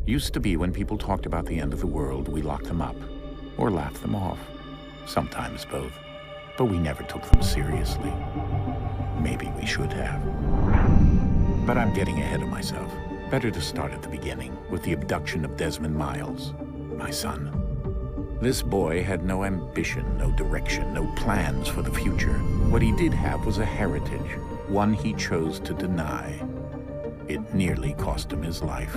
Used to be when people talked about the end of the world, we locked them up or laughed them off. Sometimes both. But we never took them seriously. Maybe we should have. But I'm getting ahead of myself. Better to start at the beginning, with the abduction of Desmond Miles, my son. This boy had no ambition, no direction, no plans for the future. What he did have was a heritage, one he chose to deny. It nearly cost him his life.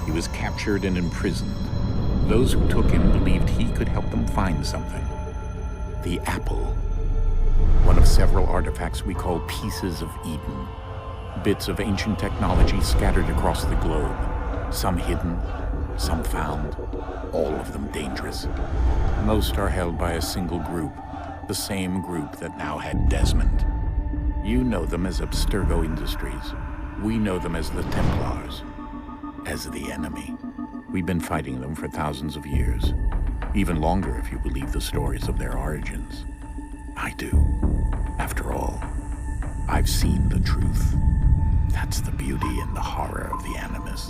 He was captured and imprisoned. Those who took him believed he could help them find something. The apple. One of several artifacts we call pieces of Eden. Bits of ancient technology scattered across the globe. Some hidden, some found, all of them dangerous. Most are held by a single group, the same group that now had Desmond. You know them as Abstergo Industries. We know them as the Templars, as the enemy. We've been fighting them for thousands of years, even longer if you believe the stories of their origins. I do. After all, I've seen the truth. That's the beauty and the horror of the Animus.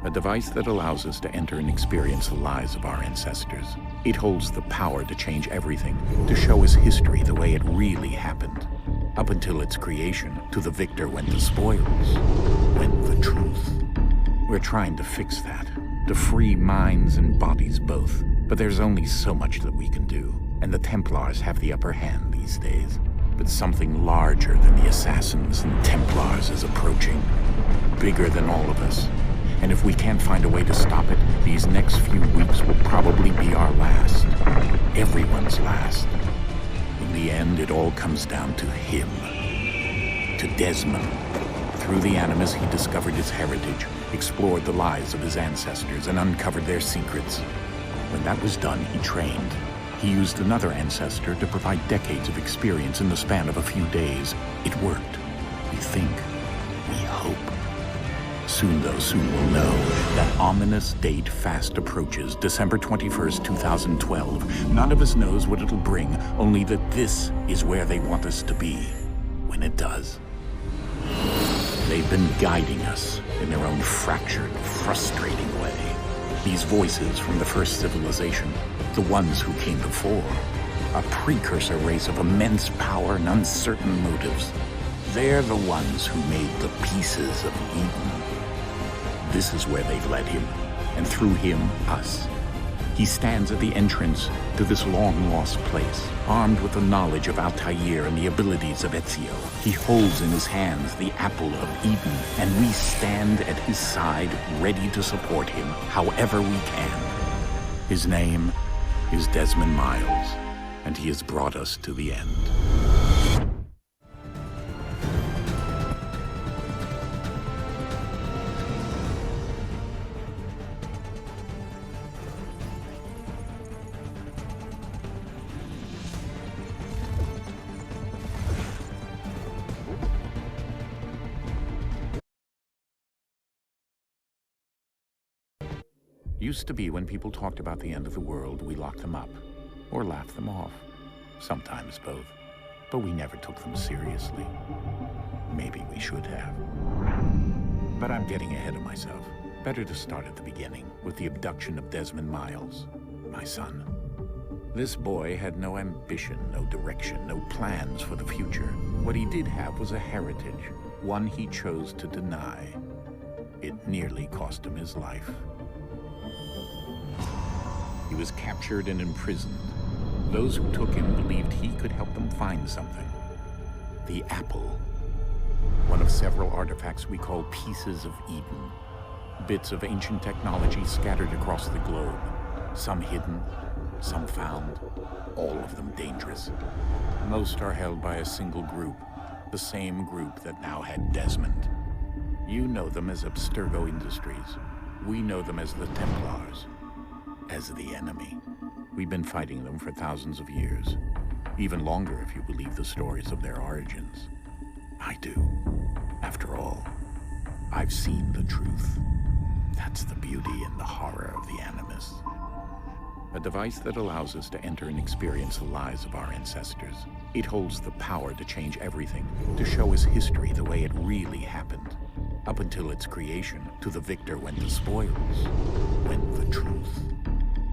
A device that allows us to enter and experience the lives of our ancestors. It holds the power to change everything, to show us history the way it really happened. Up until its creation, to the victor went the spoils, went the truth. We're trying to fix that, to free minds and bodies both. But there's only so much that we can do, and the Templars have the upper hand these days. But something larger than the Assassins and Templars is approaching, bigger than all of us. And if we can't find a way to stop it, these next few weeks will probably be our last. Everyone's last. In the end, it all comes down to him. To Desmond. Through the Animus, he discovered his heritage, explored the lives of his ancestors, and uncovered their secrets. When that was done, he trained. He used another ancestor to provide decades of experience in the span of a few days. It worked. We think. We hope. Soon, though, soon we'll know. That ominous date fast approaches, December 21st, 2012. None of us knows what it'll bring, only that this is where they want us to be when it does. They've been guiding us in their own fractured, frustrating way. These voices from the first civilization, the ones who came before, a precursor race of immense power and uncertain motives. They're the ones who made the pieces of Eden. This is where they've led him, and through him, us. He stands at the entrance to this long-lost place, armed with the knowledge of Altair and the abilities of Ezio. He holds in his hands the apple of Eden, and we stand at his side, ready to support him however we can. His name is Desmond Miles, and he has brought us to the end. Used to be when people talked about the end of the world, we locked them up or laughed them off. Sometimes both. But we never took them seriously. Maybe we should have. But I'm getting ahead of myself. Better to start at the beginning, with the abduction of Desmond Miles, my son. This boy had no ambition, no direction, no plans for the future. What he did have was a heritage, one he chose to deny. It nearly cost him his life. He was captured and imprisoned. Those who took him believed he could help them find something. The apple. One of several artifacts we call pieces of Eden. Bits of ancient technology scattered across the globe. Some hidden, some found, all of them dangerous. Most are held by a single group, the same group that now had Desmond. You know them as Abstergo Industries. We know them as the Templars, as the enemy. We've been fighting them for thousands of years, even longer if you believe the stories of their origins. I do. After all, I've seen the truth. That's the beauty and the horror of the Animus. A device that allows us to enter and experience the lives of our ancestors. It holds the power to change everything, to show us history the way it really happened. Up until its creation, to the victor went the spoils, went the truth.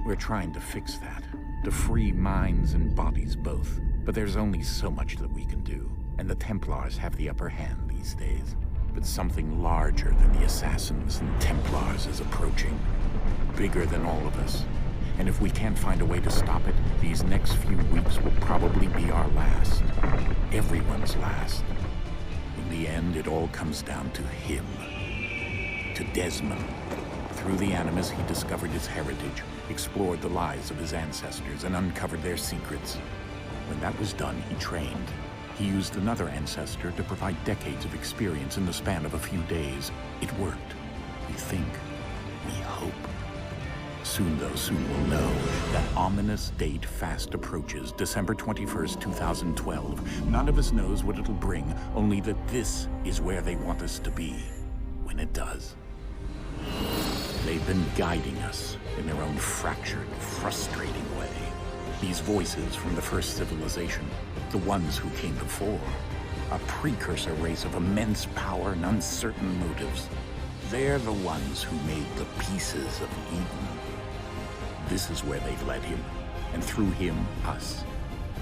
We're trying to fix that, to free minds and bodies both. But there's only so much that we can do, and the Templars have the upper hand these days. But something larger than the Assassins and Templars is approaching, bigger than all of us. And if we can't find a way to stop it, these next few weeks will probably be our last. Everyone's last. In the end, it all comes down to him. To Desmond. Through the Animus, he discovered his heritage, explored the lives of his ancestors, and uncovered their secrets. When that was done, he trained. He used another ancestor to provide decades of experience in the span of a few days. It worked. We think. We hope. Soon we'll know. That ominous date fast approaches, December 21st, 2012. None of us knows what it'll bring, only that this is where they want us to be, when it does. They've been guiding us in their own fractured, frustrating way. These voices from the first civilization, the ones who came before, a precursor race of immense power and uncertain motives. They're the ones who made the pieces of Eden. This is where they've led him, and through him, us.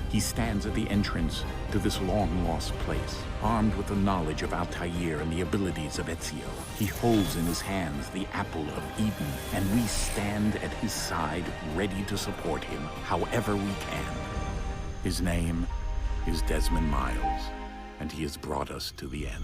He stands at the entrance to this long-lost place, armed with the knowledge of Altair and the abilities of Ezio. He holds in his hands the apple of Eden, and we stand at his side, ready to support him however we can. His name is Desmond Miles, and he has brought us to the end.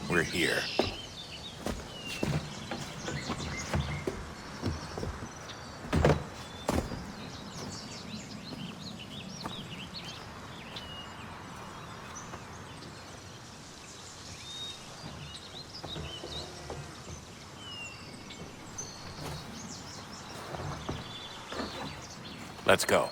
We're here. Let's go.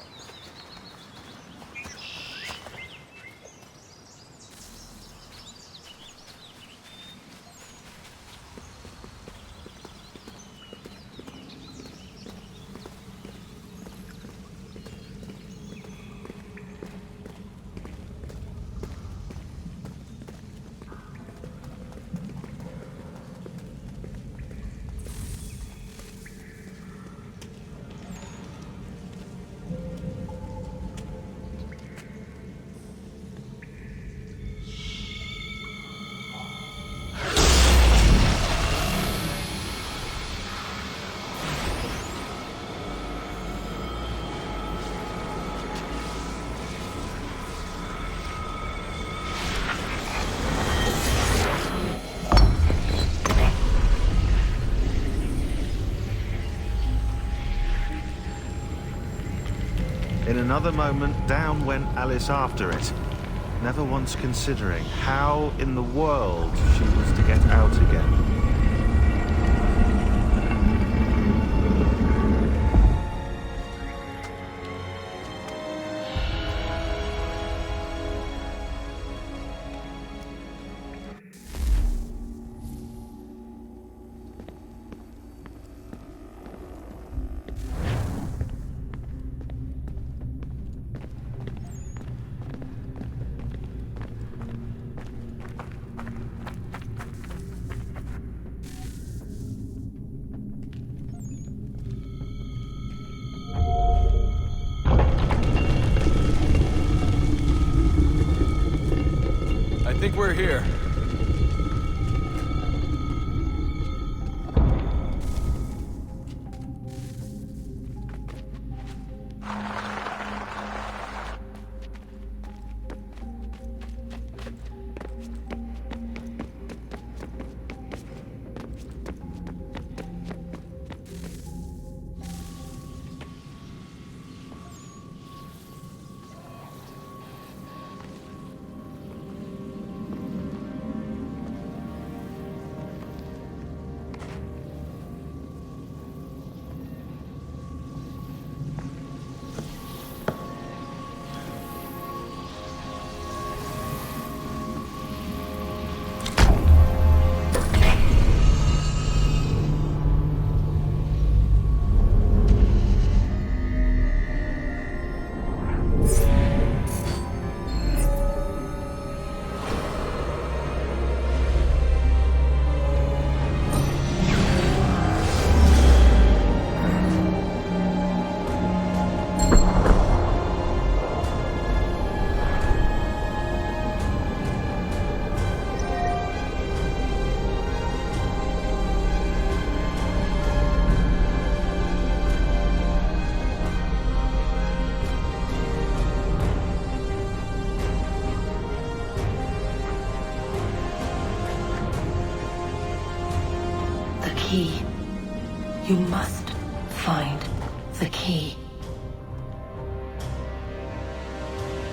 In another moment, down went Alice after it, never once considering how in the world she was to get out again. I think we're here. You must find the key.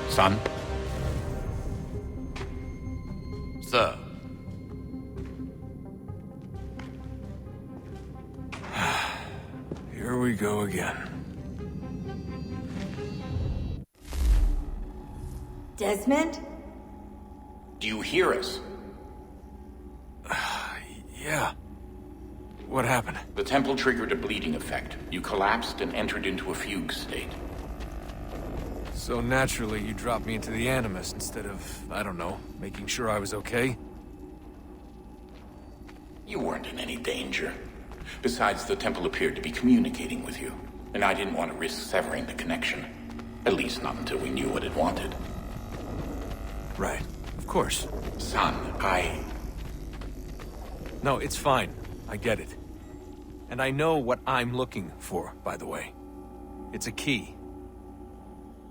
Son? Sir. Here we go again. Desmond? Do you hear us? Yeah. What happened? The temple triggered a bleeding effect. You collapsed and entered into a fugue state. So naturally, you dropped me into the Animus instead of, I don't know, making sure I was okay? You weren't in any danger. Besides, the temple appeared to be communicating with you, and I didn't want to risk severing the connection. At least not until we knew what it wanted. Right. Of course. Son, No, it's fine. I get it. And I know what I'm looking for, by the way. It's a key.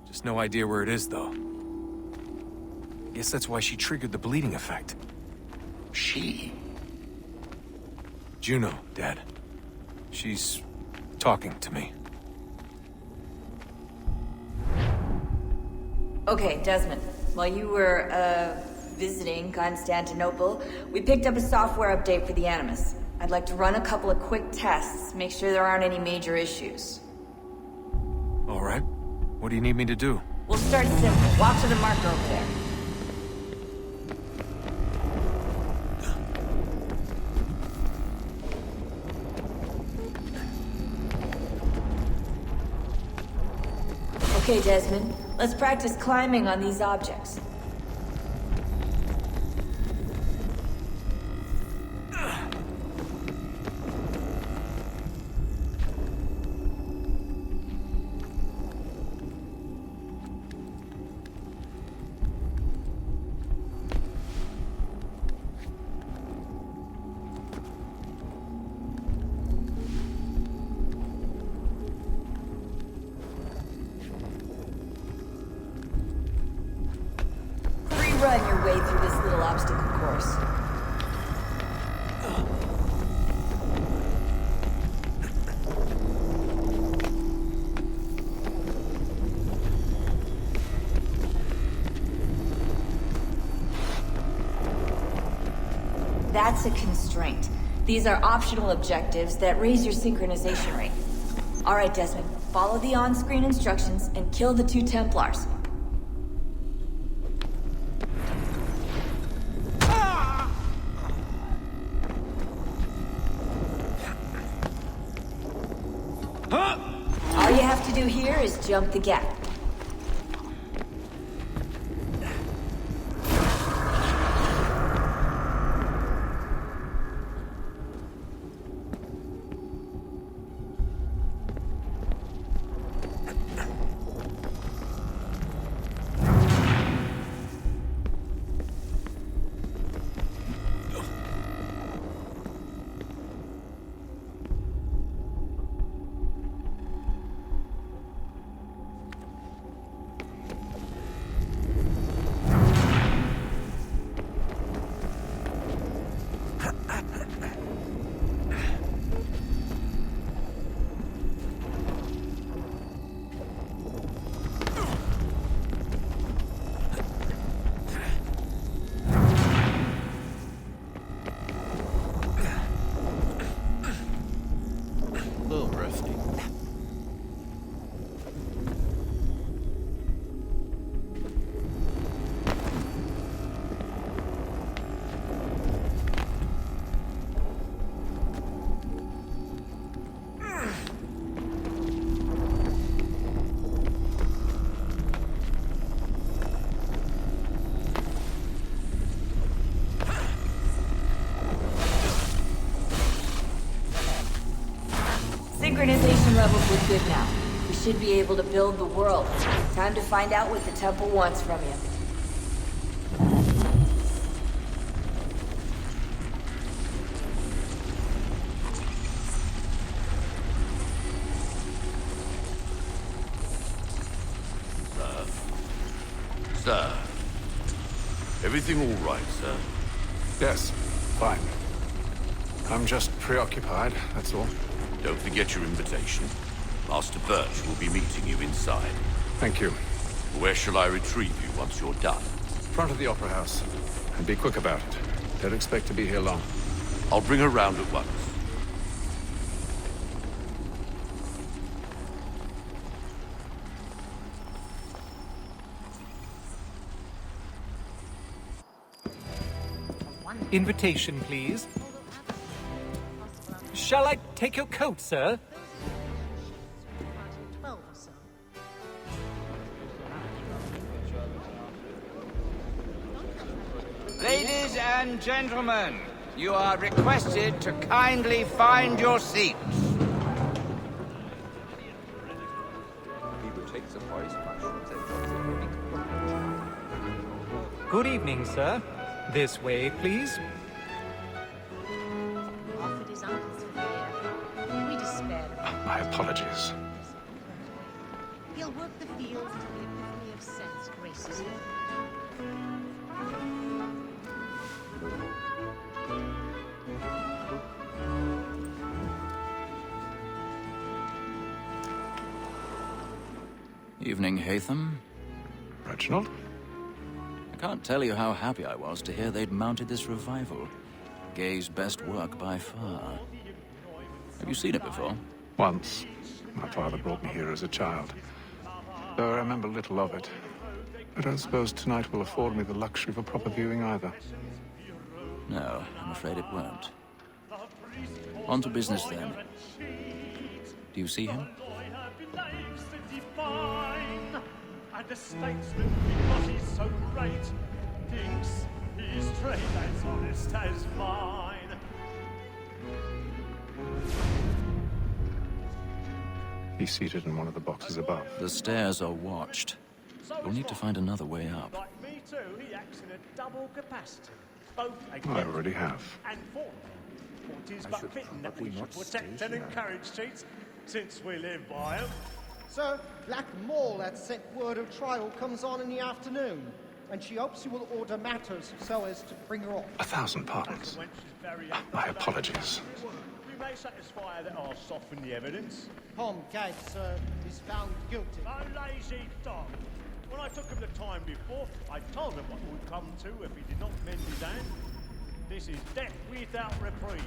Just no idea where it is, though. Guess that's why she triggered the bleeding effect. She? Juno, Dad. She's talking to me. Okay, Desmond. While you were, visiting Constantinople, we picked up a software update for the Animus. I'd like to run a couple of quick tests, make sure there aren't any major issues. All right. What do you need me to do? We'll start simple. Walk to the marker over there. Okay, Desmond. Let's practice climbing on these objects. Run your way through this little obstacle course. That's a constraint. These are optional objectives that raise your synchronization rate. All right, Desmond. Follow the on-screen instructions and kill the 2 Templars. All you have to do here is jump the gap. Synchronization levels look good now. We should be able to build the world. Time to find out what the temple wants from you. Sir. Everything all right, sir? Yes, fine. I'm just preoccupied, that's all. Don't forget your invitation. Master Birch will be meeting you inside. Thank you. Where shall I retrieve you once you're done? Front of the Opera House. And be quick about it. Don't expect to be here long. I'll bring her round at once. Invitation, please. Shall I take your coat, sir? Ladies and gentlemen, you are requested to kindly find your seats. Good evening, sir. This way, please. Offered his uncle's for beer. We despair. My apologies. He'll work the fields till the epiphany of sense graces him. Evening, Haytham. Reginald? I can't tell you how happy I was to hear they'd mounted this revival. Gay's best work by far. Have you seen it before? Once. My father brought me here as a child. Though I remember little of it. I don't suppose tonight will afford me the luxury of a proper viewing either. No, I'm afraid it won't. On to business then. Do you see him? And the statesman, because he's so great, thinks his trade as honest as mine. He's seated in one of the boxes above. The stairs are watched. You'll need to find another way up. Like me too, he acts in a double capacity. Both I already have. and for. What is but fitting that we should protect and encourage cheats, since we live by them. Sir, Black Mall had sent word of trial comes on in the afternoon, and she hopes you will order matters so as to bring her off. 1,000 pardons. My apologies. We may satisfy that I'll soften the evidence. Tom Gadd, sir, is found guilty. A lazy dog. When I took him the time before, I told him what would come to if he did not mend his hand. This is death without reprieve.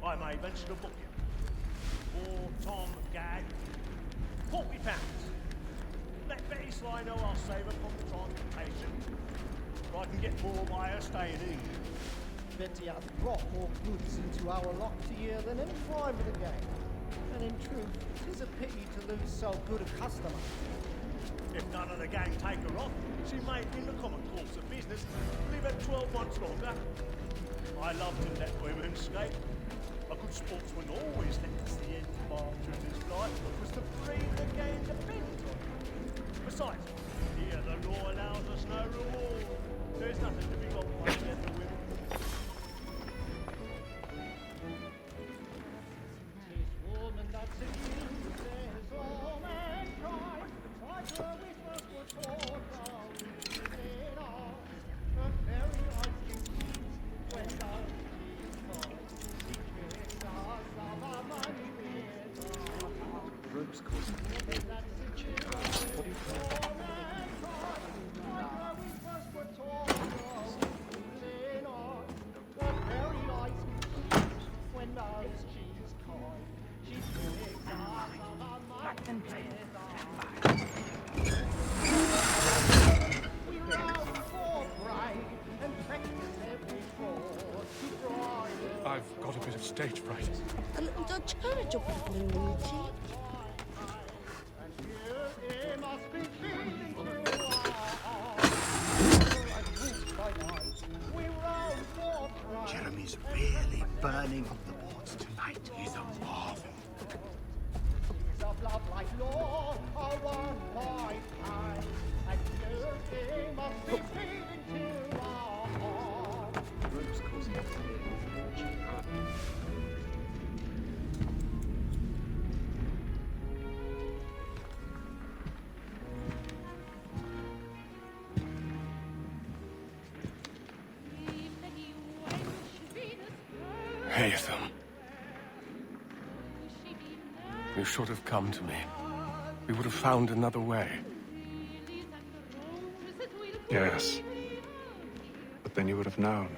I may venture to book him. For Tom Gadd, £40. Let Betty Sly know I'll save her from transportation. Or I can get more by her staying in England. Betty has brought more goods into our lots a year than any crime of the game. And in truth, it is a pity to lose so good a customer. If none of the gang take her off, she may, in the common course of business, live her 12 months longer. I love to let women skate. A good sportsman always lets the end departure of his life because the freedom of the game depends on it. Besides, here the law allows us no reward. There's nothing to be got by the other women. This woman that seduces all mankind, tries to whisper for talk of it all. The very eyes you see when love is called. Secrets of our money with Rogue's course. I've got a bit of stage fright. A little Dutch courage up the blue tea. Jeremy's really burning up the boards tonight. He's a marvel. of love like Lord, are one by time, and beauty must be feeding to our heart. Haytham. You should have come to me. We would have found another way. Yes. But then you would have known.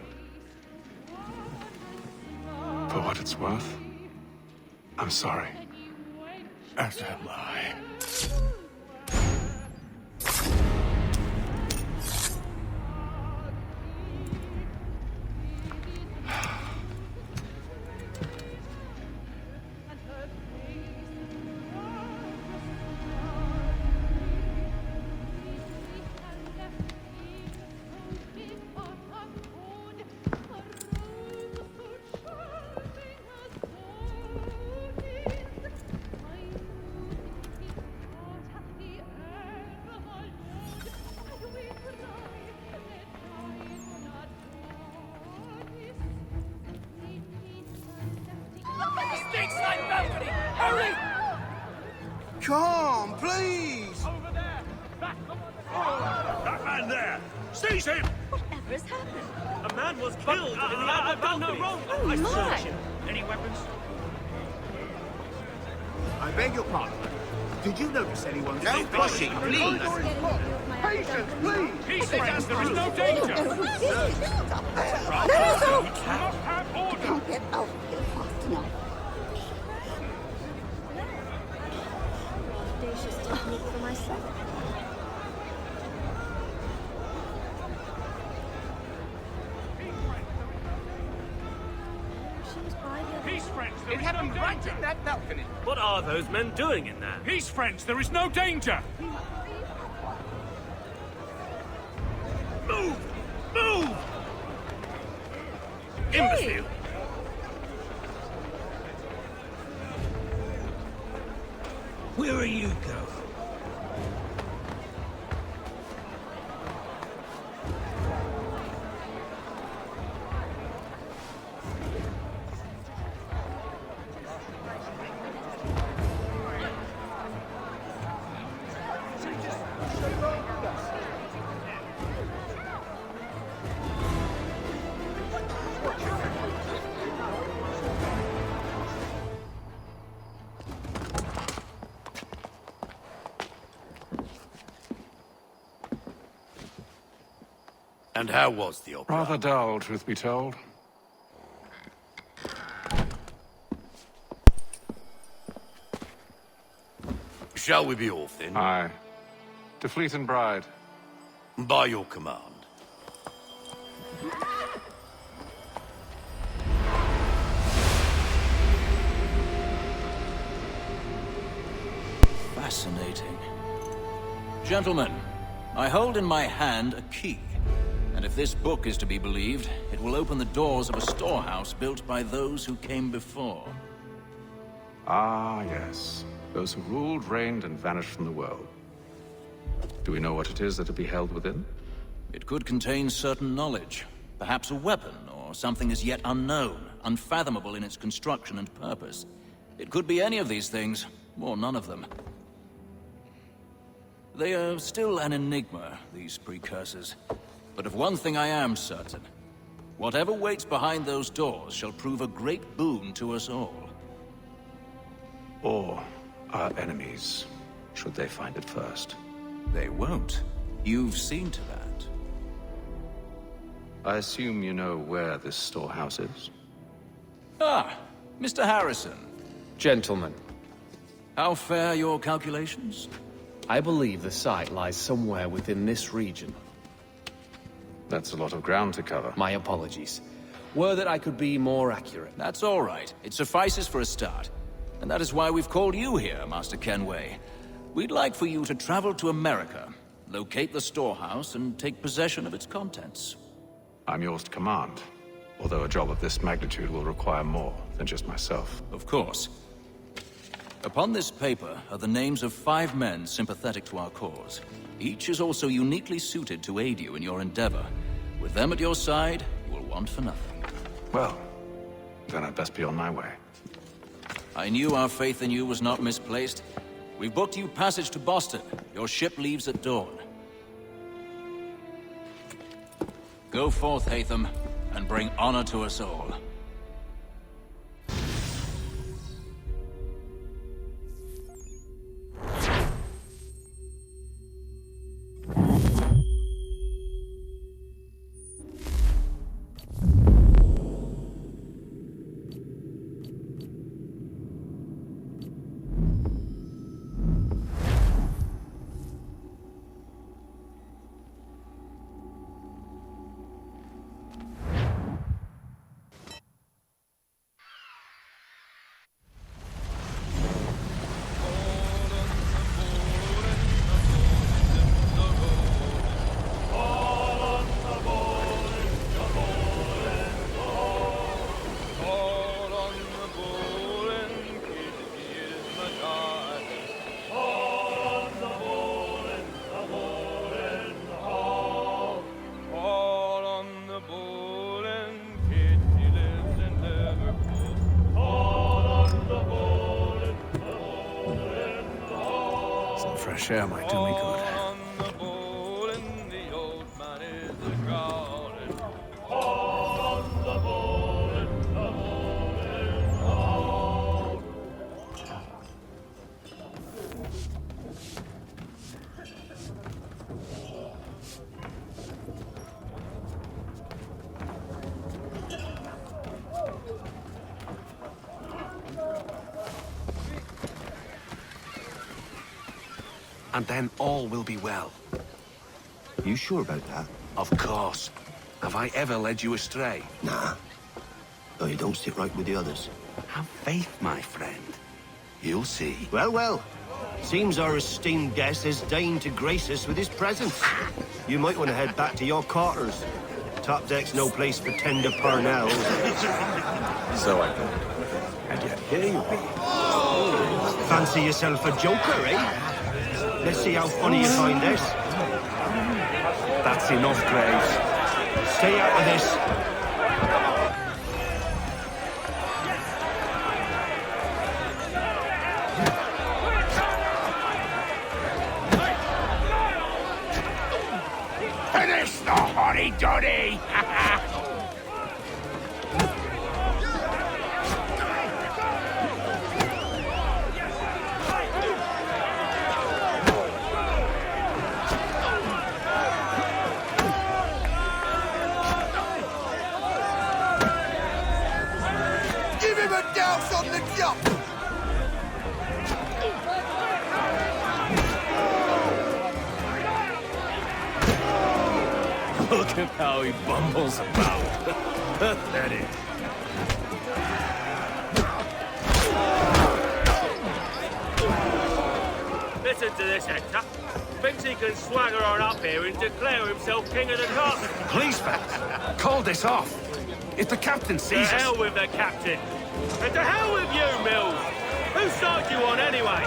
For what it's worth, I'm sorry. As am I. Come, please! Over there! That man there! Seize him! Whatever has happened? A man was killed in the I've done no wrong! Oh, I my. search him. Any weapons? I beg your pardon. Did you notice anyone? No pushing, please! Patience, please! Peace, friends! There is no danger! Can't get out of here fast enough. Audacious technique for myself. Peace, friends! It happened right in that balcony. What are those men doing in there? Peace, friends! There is no danger! Move! Move! Imbecile! Where are you going? And how was the opera? Rather dull, truth be told. Shall we be off then? Aye. To Fleet and Bride. By your command. Fascinating. Gentlemen, I hold in my hand a key. And if this book is to be believed, it will open the doors of a storehouse built by those who came before. Ah, yes. Those who ruled, reigned, and vanished from the world. Do we know what it is that will be held within? It could contain certain knowledge. Perhaps a weapon, or something as yet unknown, unfathomable in its construction and purpose. It could be any of these things, or none of them. They are still an enigma, these precursors. But of one thing I am certain. Whatever waits behind those doors shall prove a great boon to us all. Or our enemies, should they find it first. They won't. You've seen to that. I assume you know where this storehouse is? Ah, Mr. Harrison. Gentlemen, How fare your calculations? I believe the site lies somewhere within this region. That's a lot of ground to cover. My apologies. Were that I could be more accurate. That's all right. It suffices for a start. And that is why we've called you here, Master Kenway. We'd like for you to travel to America, locate the storehouse, and take possession of its contents. I'm yours to command. Although a job of this magnitude will require more than just myself. Of course. Upon this paper are the names of 5 men sympathetic to our cause. Each is also uniquely suited to aid you in your endeavor. With them at your side, you will want for nothing. Well, then I'd best be on my way. I knew our faith in you was not misplaced. We've booked you passage to Boston. Your ship leaves at dawn. Go forth, Haytham, and bring honor to us all. fresh air might do me good. And then all will be well. You sure about that? Of course. Have I ever led you astray? Nah. Oh, you don't sit right with the others. Have faith, my friend. You'll see. Well, well. Seems our esteemed guest has deigned to grace us with his presence. You might want to head back to your quarters. Top deck's no place for tender parnells. So I thought. And yet here you be. Fancy yourself a joker, eh? Let's see how funny you find this. That's enough, Graves. Stay out of this. Finish the hoddy-doddy! Give him a douse on the jump! Look at how he bumbles about. Pathetic. Listen to this, Hector. Thinks he can swagger on up here and declare himself king of the castle. Please, fellas, call this off. If the captain To sees us... hell with the captain. And to hell with you, Mills. Whose side you on, anyway?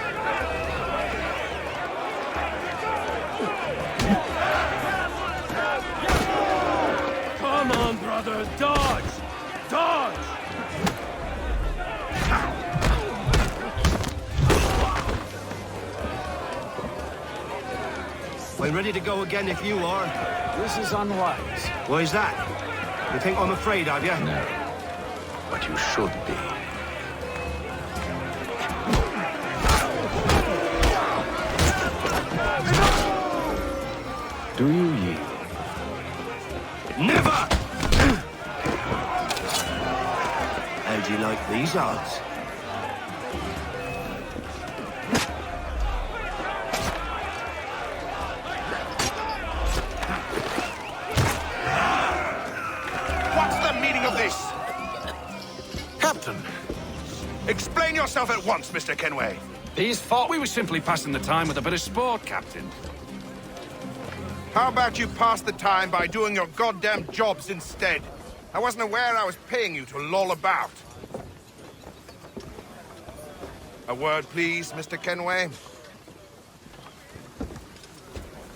Come on, brother, dodge! Dodge! I'm ready to go again if you are. This is unwise. Why is that? You think I'm afraid of you? No. But you should be. Do you yield? Never! How do you like these odds? What's the meaning of this? Captain, Explain yourself at once, Mr. Kenway. these thought we were simply passing the time with a bit of sport, Captain. How about you pass the time by doing your goddamn jobs instead? I wasn't aware I was paying you to loll about. A word, please, Mr. Kenway.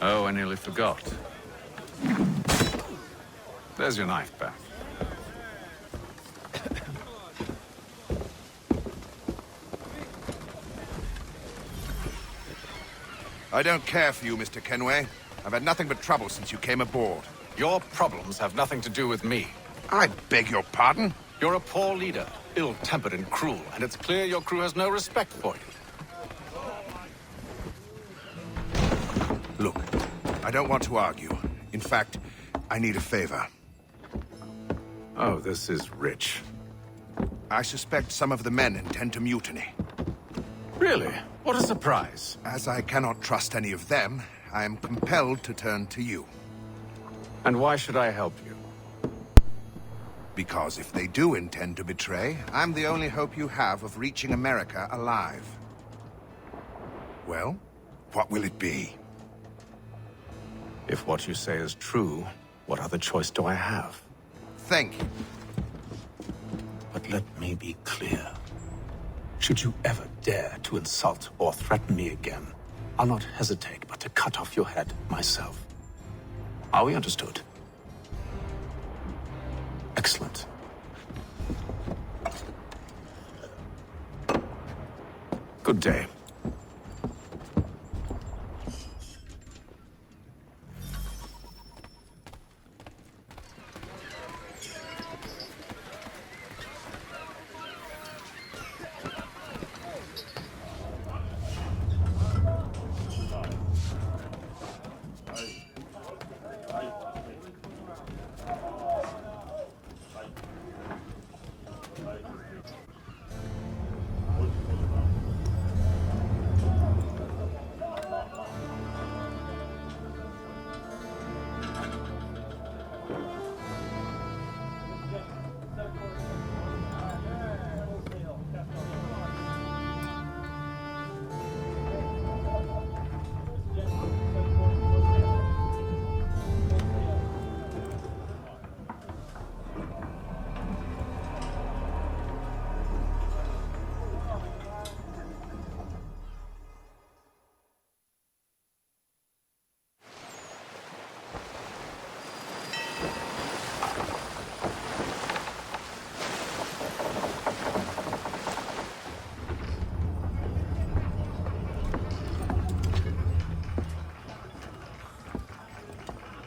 Oh, I nearly forgot. There's your knife back. I don't care for you, Mr. Kenway. I've had nothing but trouble since you came aboard. Your problems have nothing to do with me. I beg your pardon? You're a poor leader, ill-tempered and cruel, and it's clear your crew has no respect for you. Look, I don't want to argue. In fact, I need a favor. Oh, this is rich. I suspect some of the men intend to mutiny. Really? What a surprise. As I cannot trust any of them, I am compelled to turn to you. And why should I help you? Because if they do intend to betray, I'm the only hope you have of reaching America alive. Well, what will it be? If what you say is true, what other choice do I have? Thank you. But let me be clear. Should you ever dare to insult or threaten me again, I'll not hesitate but to cut off your head myself. Are we understood? Excellent. Good day.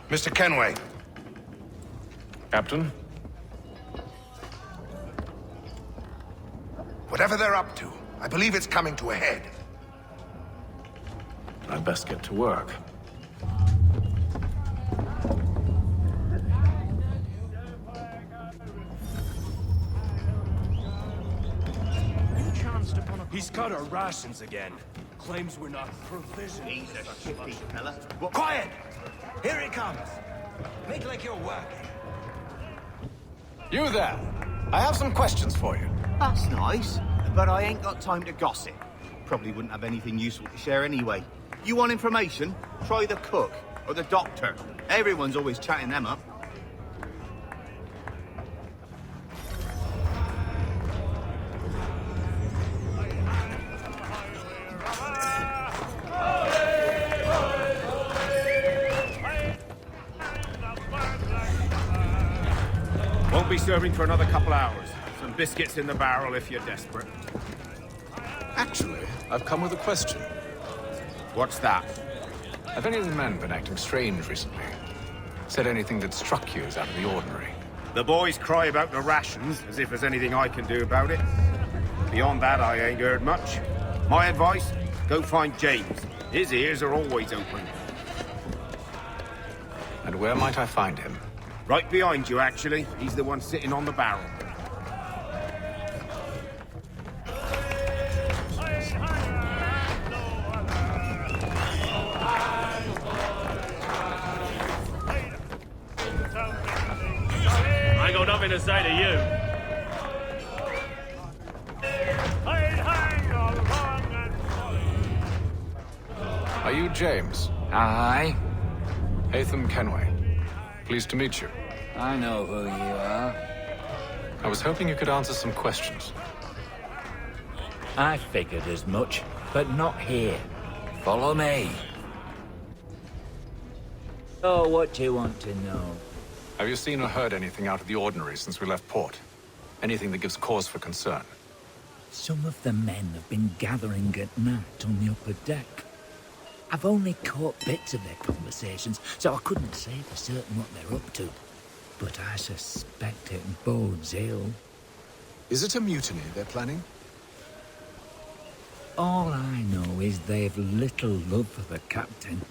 Mr. Kenway. Captain? Whatever they're up to, I believe it's coming to a head. I'd best get to work. He's cut our rations again. Claims we're not provisioned. He's a shifty fella. Quiet! Here he comes. Make like you're working. You there! I have some questions for you. That's nice, but I ain't got time to gossip. Probably wouldn't have anything useful to share anyway. You want information? Try the cook or the doctor. Everyone's always chatting them up. Won't be serving for another couple hours. Some biscuits in the barrel if you're desperate. Actually, I've come with a question. What's that? Have any of the men been acting strange recently? Said anything that struck you as out of the ordinary? The boys cry about the rations, as if there's anything I can do about it. Beyond that, I ain't heard much. My advice, go find James. His ears are always open. And where might I find him? Right behind you, actually. He's the one sitting on the barrel. I ain't got nothing to say to you. Are you James? Aye. Haytham Kenway. Pleased to meet you. I know who you are. I was hoping you could answer some questions. I figured as much, but not here. Follow me. Oh, what do you want to know? Have you seen or heard anything out of the ordinary since we left port? Anything that gives cause for concern? Some of the men have been gathering at night on the upper deck. I've only caught bits of their conversations, so I couldn't say for certain what they're up to. But I suspect it bodes ill. Is it a mutiny they're planning? All I know is they've little love for the captain.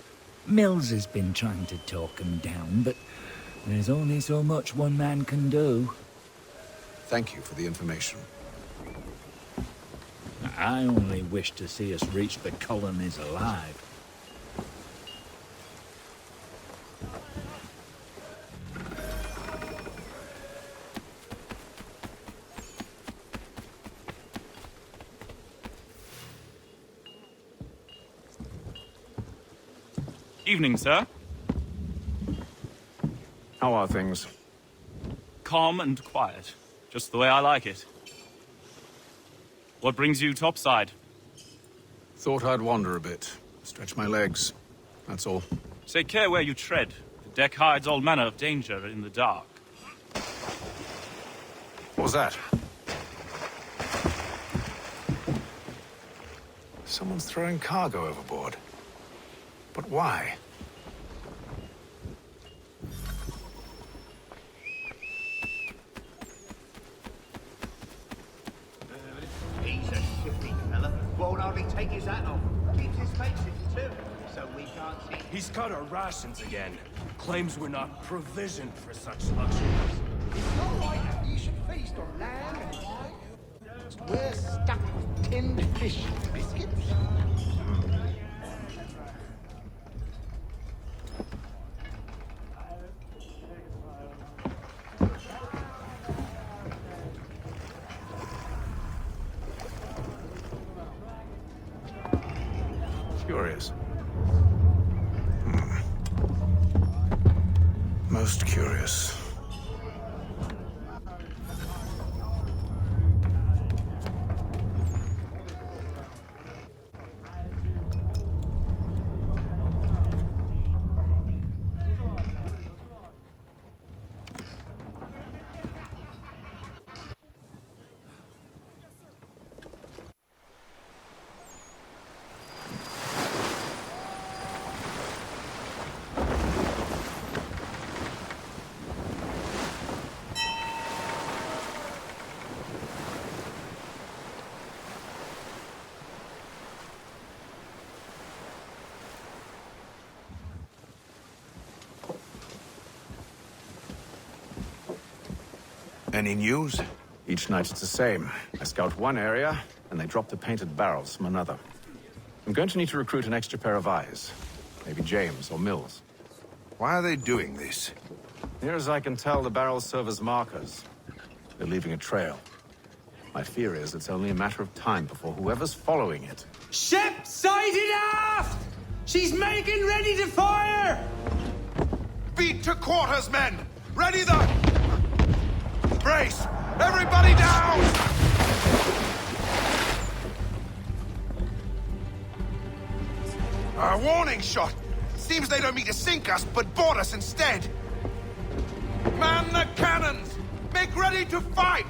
Mills has been trying to talk him down, but there's only so much one man can do. Thank you for the information. I only wish to see us reach the colonies alive. Evening, sir. How are things? Calm and quiet. Just the way I like it. What brings you topside? Thought I'd wander a bit. Stretch my legs. That's all. Take care where you tread. The deck hides all manner of danger in the dark. What was that? Someone's throwing cargo overboard. But why? He's a shifty fella. Won't hardly take his hat off. Keeps his faces too, so we can't see. He's cut our rations again. Claims we're not provisioned for such luxuries. It's not right that you should feast on lamb and wine. We're stuck with tinned fish and biscuits. Curious. Most curious. Any news? Each night it's the same. I scout one area, and they drop the painted barrels from another. I'm going to need to recruit an extra pair of eyes. Maybe James or Mills. Why are they doing this? Near as I can tell, the barrels serve as markers. They're leaving a trail. My fear is it's only a matter of time before whoever's following it. Ship sighted aft! She's making ready to fire! Beat to quarters, men! Ready the... Brace! Everybody down! A warning shot! Seems they don't mean to sink us, but board us instead! Man the cannons! Make ready to fight!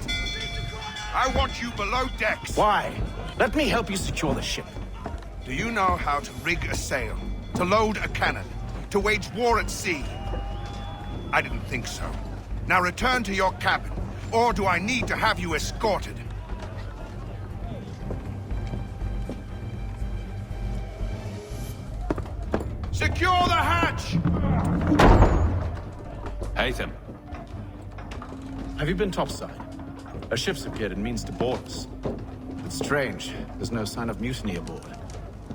I want you below decks. Why? Let me help you secure the ship. Do you know how to rig a sail? To load a cannon? To wage war at sea? I didn't think so. Now return to your cabin, or do I need to have you escorted? Secure the hatch! Haytham. Have you been topside? A ship's appeared and means to board us. It's strange. There's no sign of mutiny aboard.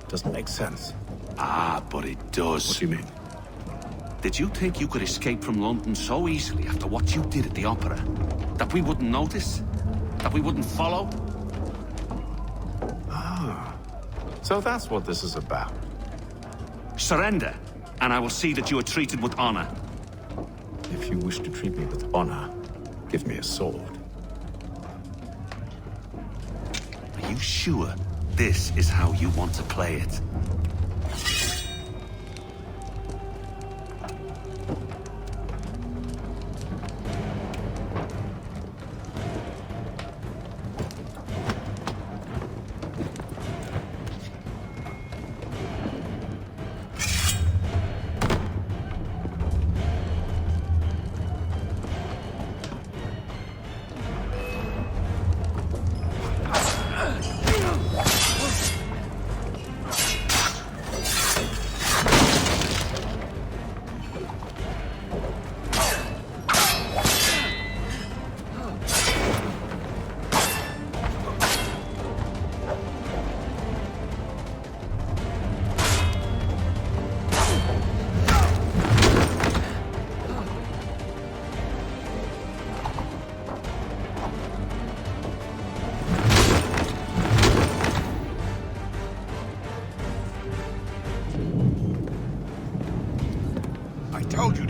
Doesn't make sense. Ah, but it does. What do you mean? Did you think you could escape from London so easily after what you did at the opera? That we wouldn't notice? That we wouldn't follow? Ah. So that's what this is about. Surrender, and I will see that you are treated with honor. If you wish to treat me with honor, give me a sword. Are you sure this is how you want to play it?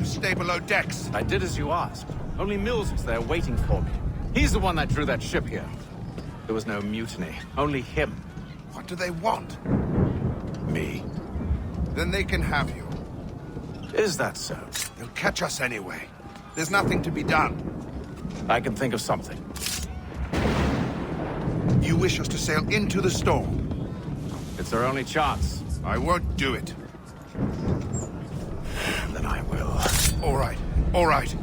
Stay below decks. I did as you asked. Only Mills was there waiting for me. He's the one that drew that ship here. There was no mutiny. Only him. What do they want? Me. Then they can have you. Is that so? They'll catch us anyway. There's nothing to be done. I can think of something. You wish us to sail into the storm? It's our only chance. I won't do it. Then I will. All right. All right.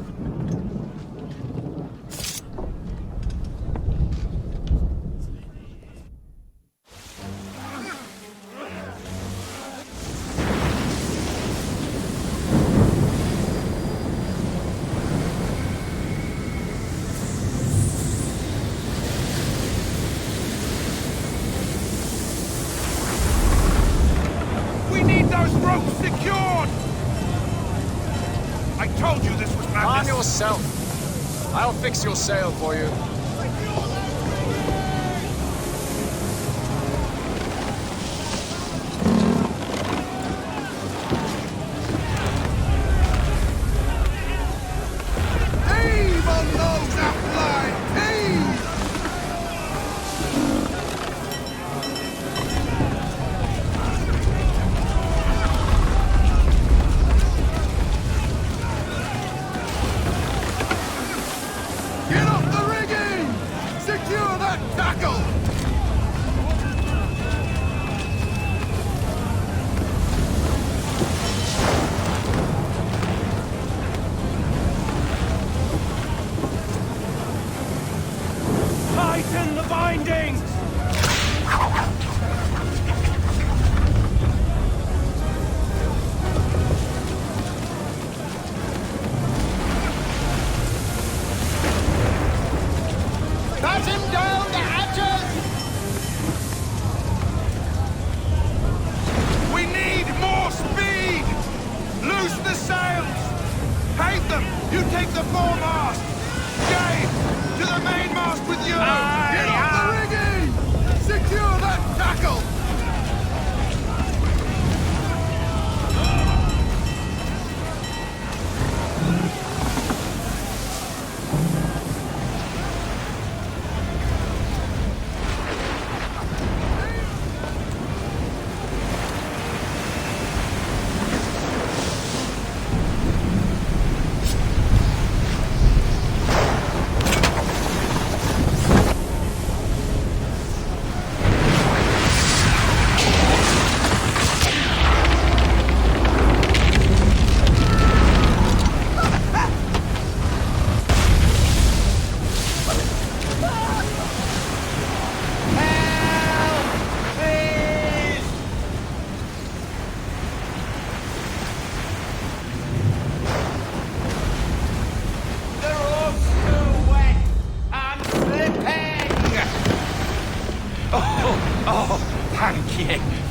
We need those ropes secured! I told you this was madness! Arm yourself. I'll fix your sail for you. Heave on those outline! Heave! Get off the rigging!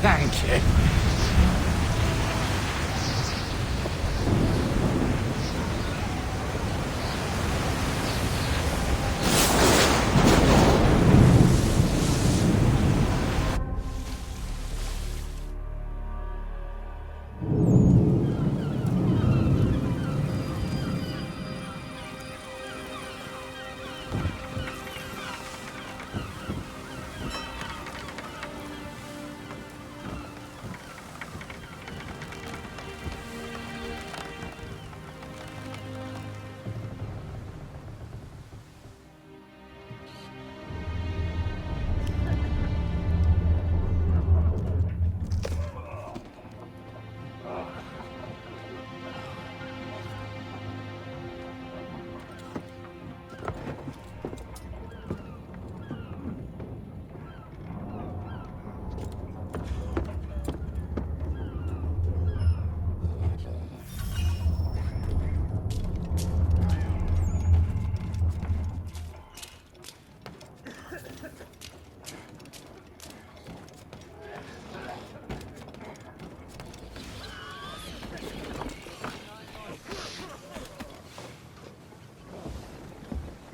Thank you.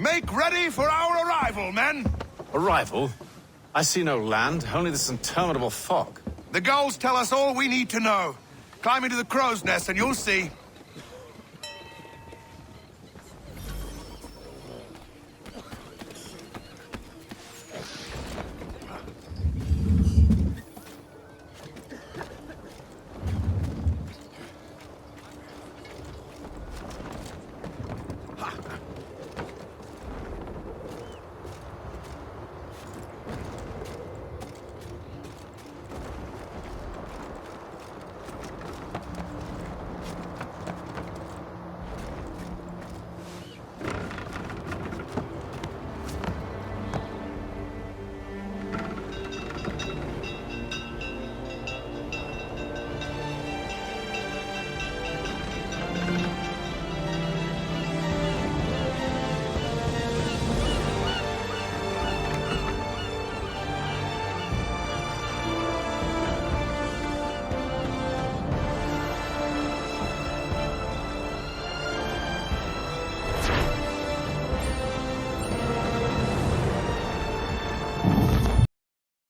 Make ready for our arrival, men! Arrival? I see no land, only this interminable fog. The gulls tell us all we need to know. Climb into the crow's nest and you'll see.